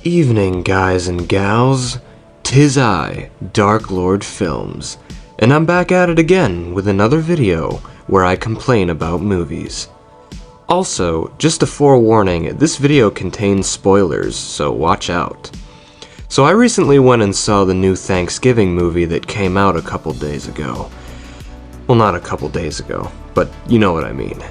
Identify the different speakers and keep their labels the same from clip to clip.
Speaker 1: Evening, guys and gals. 'Tis I, Dark Lord Films, and I'm back at it again with another video where I complain about movies. Also, just a forewarning, this video contains spoilers, so watch out. So I recently went and saw the new Thanksgiving movie that came out a couple days ago. Well, not a couple days ago, but you know what I mean.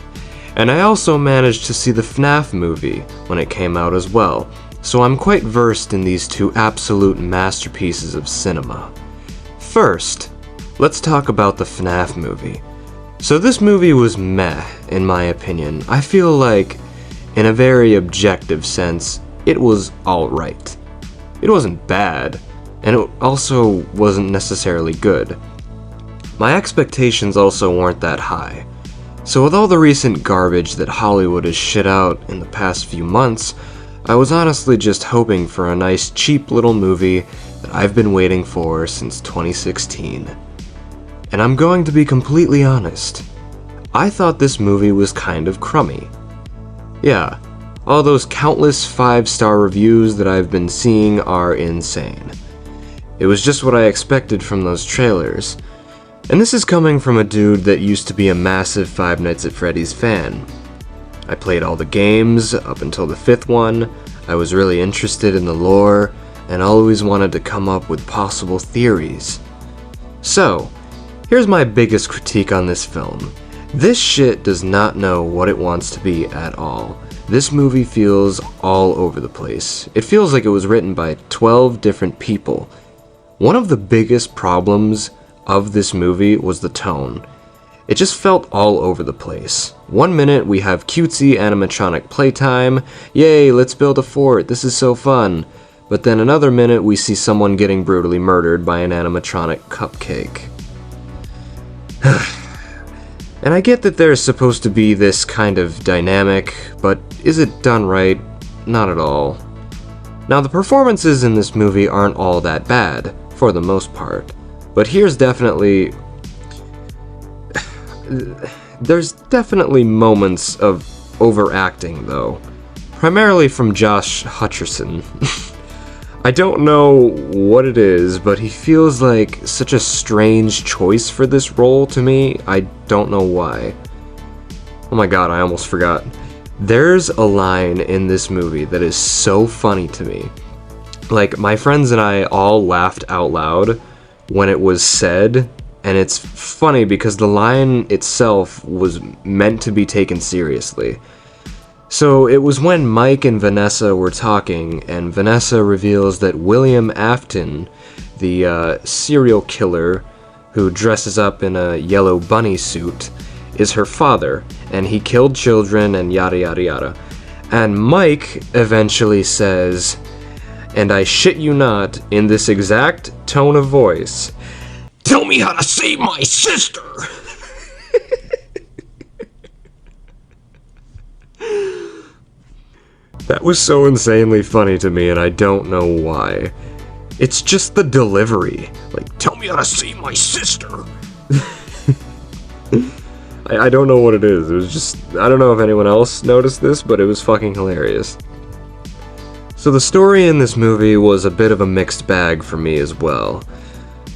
Speaker 1: And I also managed to see the FNAF movie when it came out as well, so I'm quite versed in these two absolute masterpieces of cinema. First, let's talk about the FNAF movie. So this movie was meh, in my opinion. I feel like, in a very objective sense, it was alright. It wasn't bad, and it also wasn't necessarily good. My expectations also weren't that high. So with all the recent garbage that Hollywood has shit out in the past few months, I was honestly just hoping for a nice cheap little movie that I've been waiting for since 2016. And I'm going to be completely honest, I thought this movie was kind of crummy. Yeah, all those countless 5-star reviews that I've been seeing are insane. It was just what I expected from those trailers. And this is coming from a dude that used to be a massive Five Nights at Freddy's fan. I played all the games up until the 5th one, I was really interested in the lore, and always wanted to come up with possible theories. So, here's my biggest critique on this film. This shit does not know what it wants to be at all. This movie feels all over the place. It feels like it was written by 12 different people. One of the biggest problems of this movie was the tone. It just felt all over the place. One minute we have cutesy animatronic playtime, yay, let's build a fort, this is so fun. But then another minute we see someone getting brutally murdered by an animatronic cupcake. And I get that there's supposed to be this kind of dynamic, but is it done right? Not at all. Now the performances in this movie aren't all that bad, for the most part. But here's definitely... There's definitely moments of overacting, though. Primarily from Josh Hutcherson. I don't know what it is, but he feels like such a strange choice for this role to me. I don't know why. Oh my god, I almost forgot. There's a line in this movie that is so funny to me. Like, my friends and I all laughed out loud when it was said, and it's funny because the line itself was meant to be taken seriously. So it was when Mike and Vanessa were talking, and Vanessa reveals that William Afton, the serial killer who dresses up in a yellow bunny suit, is her father, and he killed children and yada yada yada. And Mike eventually says, and I shit you not, in this exact tone of voice, "Tell me how to save my sister!" That was so insanely funny to me, and I don't know why. It's just the delivery. Like, tell me how to save my sister! I don't know what it is. It was just... I don't know if anyone else noticed this, but it was fucking hilarious. So the story in this movie was a bit of a mixed bag for me as well.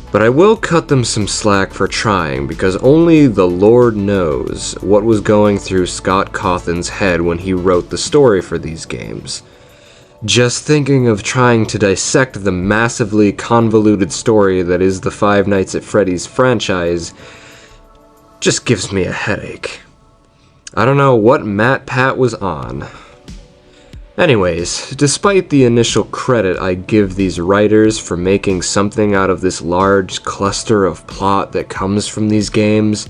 Speaker 1: But I will cut them some slack for trying, because only the Lord knows what was going through Scott Cawthon's head when he wrote the story for these games. Just thinking of trying to dissect the massively convoluted story that is the Five Nights at Freddy's franchise just gives me a headache. I don't know what Matt Pat was on. Anyways, despite the initial credit I give these writers for making something out of this large cluster of plot that comes from these games,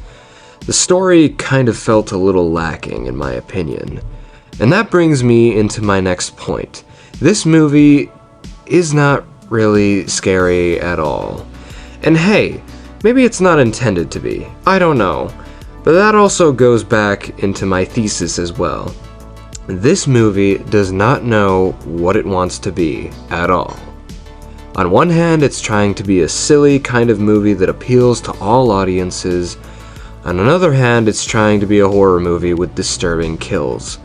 Speaker 1: the story kind of felt a little lacking in my opinion. And that brings me into my next point. This movie is not really scary at all. And hey, maybe it's not intended to be, I don't know. But that also goes back into my thesis as well. This movie does not know what it wants to be at all. On one hand, it's trying to be a silly kind of movie that appeals to all audiences. On another hand, it's trying to be a horror movie with disturbing kills.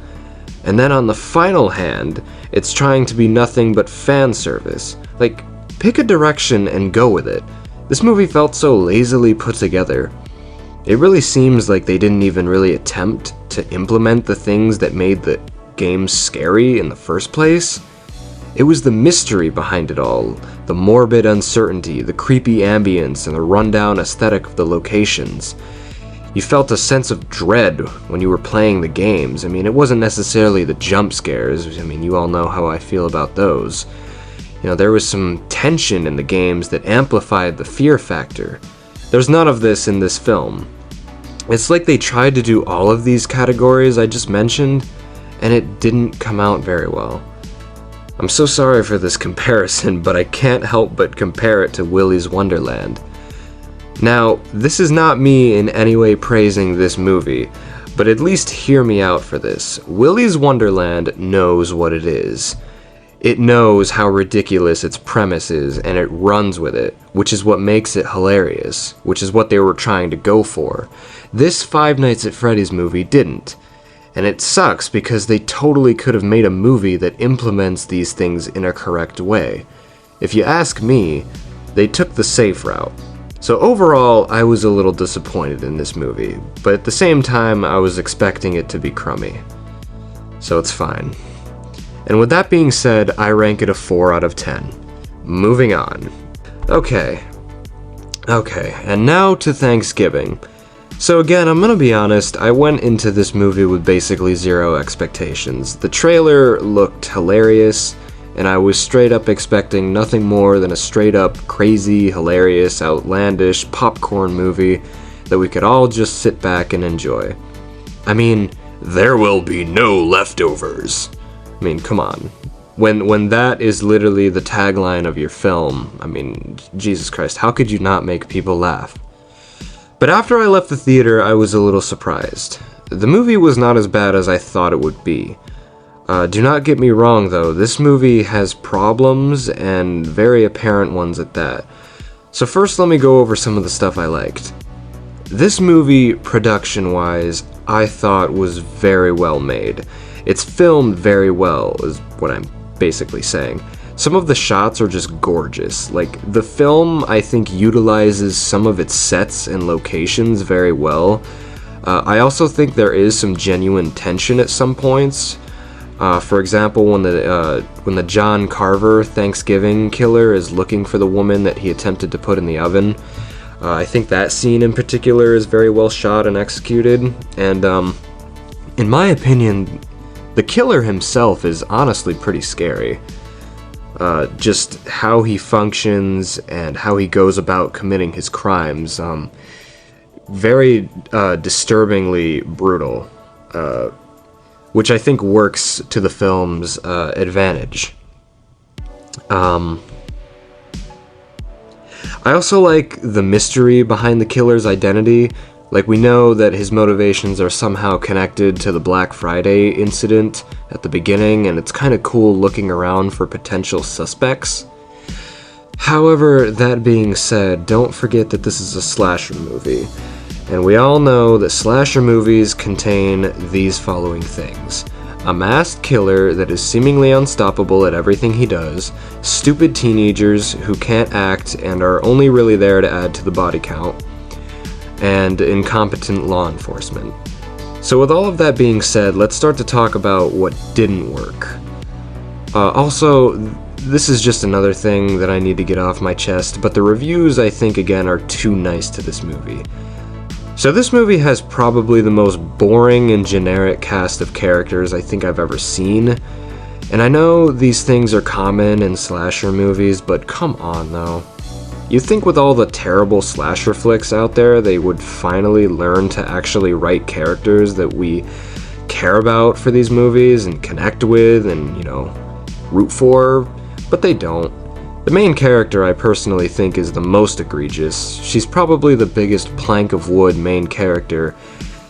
Speaker 1: And then on the final hand, it's trying to be nothing but fan service. Like, pick a direction and go with it. This movie felt so lazily put together. It really seems like they didn't even really attempt to implement the things that made the game scary in the first place. It was the mystery behind it all, the morbid uncertainty, the creepy ambience, and the rundown aesthetic of the locations. You felt a sense of dread when you were playing the games. I mean, it wasn't necessarily the jump scares. I mean, you all know how I feel about those. You know, there was some tension in the games that amplified the fear factor. There's none of this in this film. It's like they tried to do all of these categories I just mentioned, and it didn't come out very well. I'm so sorry for this comparison, but I can't help but compare it to Willy's Wonderland. Now, this is not me in any way praising this movie, but at least hear me out for this. Willy's Wonderland knows what it is. It knows how ridiculous its premise is, and it runs with it, which is what makes it hilarious, which is what they were trying to go for. This Five Nights at Freddy's movie didn't. And it sucks because they totally could have made a movie that implements these things in a correct way. If you ask me, they took the safe route. So overall, I was a little disappointed in this movie, but at the same time, I was expecting it to be crummy. So it's fine. And with that being said, I rank it a 4 out of 10. Moving on. Okay, and now to Thanksgiving. So again, I'm gonna be honest, I went into this movie with basically zero expectations. The trailer looked hilarious, and I was straight up expecting nothing more than a straight up crazy, hilarious, outlandish popcorn movie that we could all just sit back and enjoy. I mean, there will be no leftovers. I mean, come on. When that is literally the tagline of your film, I mean, Jesus Christ, how could you not make people laugh? But after I left the theater, I was a little surprised. The movie was not as bad as I thought it would be. Do not get me wrong though, this movie has problems, and very apparent ones at that. So first let me go over some of the stuff I liked. This movie, production-wise, I thought was very well made. It's filmed very well, is what I'm basically saying. Some of the shots are just gorgeous. Like, the film, I think, utilizes some of its sets and locations very well. I also think there is some genuine tension at some points. For example, when the John Carver Thanksgiving killer is looking for the woman that he attempted to put in the oven, I think that scene in particular is very well shot and executed. And in my opinion, the killer himself is honestly pretty scary. Just how he functions and how he goes about committing his crimes. Very disturbingly brutal, which I think works to the film's advantage. I also like the mystery behind the killer's identity. Like, we know that his motivations are somehow connected to the Black Friday incident at the beginning, and it's kind of cool looking around for potential suspects. However, that being said, don't forget that this is a slasher movie, and we all know that slasher movies contain these following things. A masked killer that is seemingly unstoppable at everything he does, stupid teenagers who can't act and are only really there to add to the body count, and incompetent law enforcement. So with all of that being said, let's start to talk about what didn't work. Also, this is just another thing that I need to get off my chest, but the reviews, I think, again, are too nice to this movie. So this movie has probably the most boring and generic cast of characters I think I've ever seen. And I know these things are common in slasher movies, but come on though. You'd think with all the terrible slasher flicks out there, they would finally learn to actually write characters that we care about for these movies and connect with and, you know, root for, but they don't. The main character I personally think is the most egregious. She's probably the biggest plank of wood main character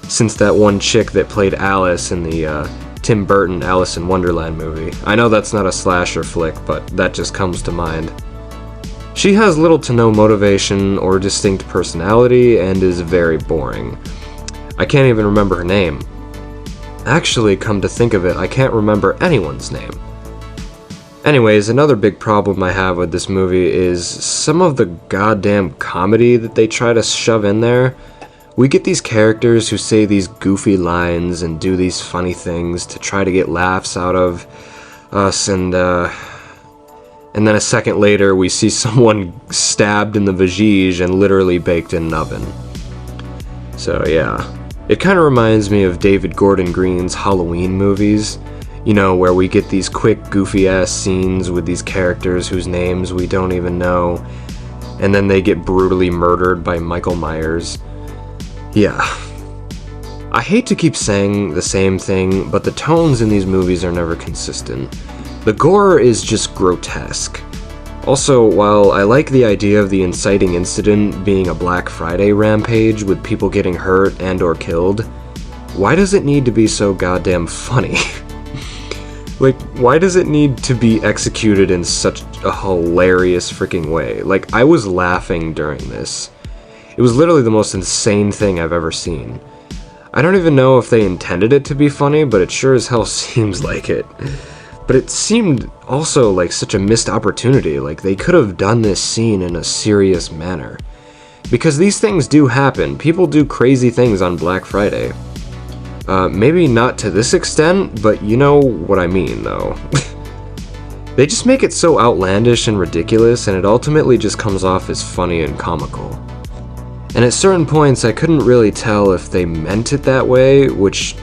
Speaker 1: since that one chick that played Alice in the Tim Burton Alice in Wonderland movie. I know that's not a slasher flick, but that just comes to mind. She has little to no motivation or distinct personality and is very boring. I can't even remember her name. Actually, come to think of it, I can't remember anyone's name. Anyways, another big problem I have with this movie is some of the goddamn comedy that they try to shove in there. We get these characters who say these goofy lines and do these funny things to try to get laughs out of us, and then a second later we see someone stabbed in the vajige and literally baked in an oven. So yeah, it kind of reminds me of David Gordon Green's Halloween movies, you know, where we get these quick goofy ass scenes with these characters whose names we don't even know, and then they get brutally murdered by Michael Myers. Yeah. I hate to keep saying the same thing, but the tones in these movies are never consistent. The gore is just grotesque. Also, while I like the idea of the inciting incident being a Black Friday rampage with people getting hurt and or killed, why does it need to be so goddamn funny? Like, why does it need to be executed in such a hilarious freaking way? Like, I was laughing during this. It was literally the most insane thing I've ever seen. I don't even know if they intended it to be funny, but it sure as hell seems like it. But it seemed also like such a missed opportunity, like they could have done this scene in a serious manner. Because these things do happen, people do crazy things on Black Friday. Maybe not to this extent, but you know what I mean though. They just make it so outlandish and ridiculous, and it ultimately just comes off as funny and comical. And at certain points, I couldn't really tell if they meant it that way, which,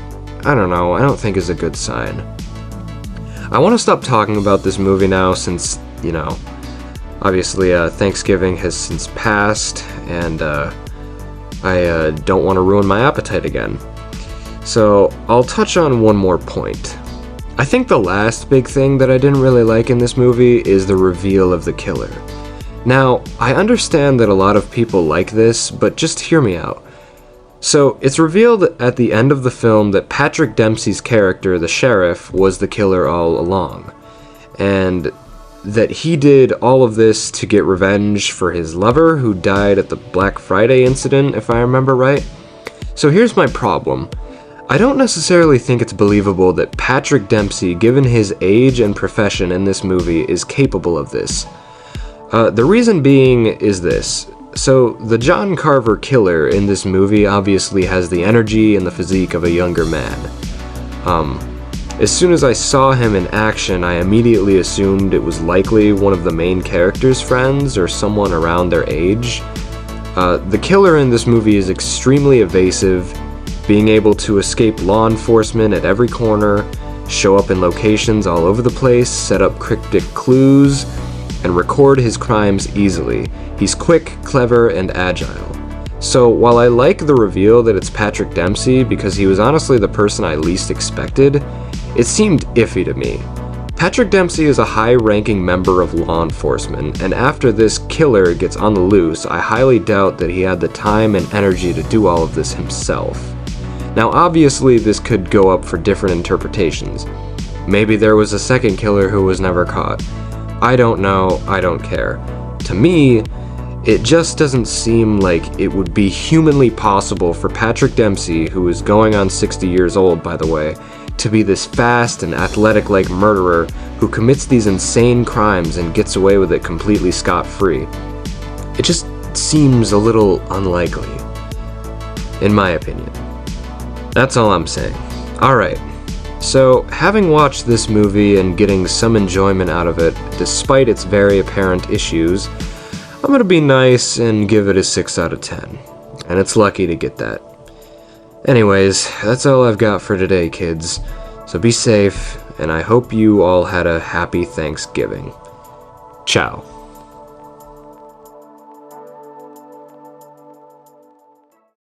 Speaker 1: I don't know, I don't think is a good sign. I want to stop talking about this movie now since, you know, obviously Thanksgiving has since passed, and I don't want to ruin my appetite again. So, I'll touch on one more point. I think the last big thing that I didn't really like in this movie is the reveal of the killer. Now, I understand that a lot of people like this, but just hear me out. So, it's revealed at the end of the film that Patrick Dempsey's character, the sheriff, was the killer all along. And that he did all of this to get revenge for his lover, who died at the Black Friday incident, if I remember right. So here's my problem. I don't necessarily think it's believable that Patrick Dempsey, given his age and profession in this movie, is capable of this. The reason being is this. So, the John Carver killer in this movie obviously has the energy and the physique of a younger man. As soon as I saw him in action, I immediately assumed it was likely one of the main character's friends or someone around their age. The killer in this movie is extremely evasive, being able to escape law enforcement at every corner, show up in locations all over the place, set up cryptic clues, and record his crimes easily. He's quick, clever, and agile. So while I like the reveal that it's Patrick Dempsey because he was honestly the person I least expected, it seemed iffy to me. Patrick Dempsey is a high-ranking member of law enforcement, and after this killer gets on the loose, I highly doubt that he had the time and energy to do all of this himself. Now obviously this could go up for different interpretations. Maybe there was a second killer who was never caught. I don't know, I don't care. To me, it just doesn't seem like it would be humanly possible for Patrick Dempsey, who is going on 60 years old by the way, to be this fast and athletic-like murderer who commits these insane crimes and gets away with it completely scot-free. It just seems a little unlikely, in my opinion. That's all I'm saying. Alright. So, having watched this movie and getting some enjoyment out of it, despite its very apparent issues, I'm gonna be nice and give it a 6 out of 10. And it's lucky to get that. Anyways, that's all I've got for today, kids. So be safe, and I hope you all had a happy Thanksgiving. Ciao.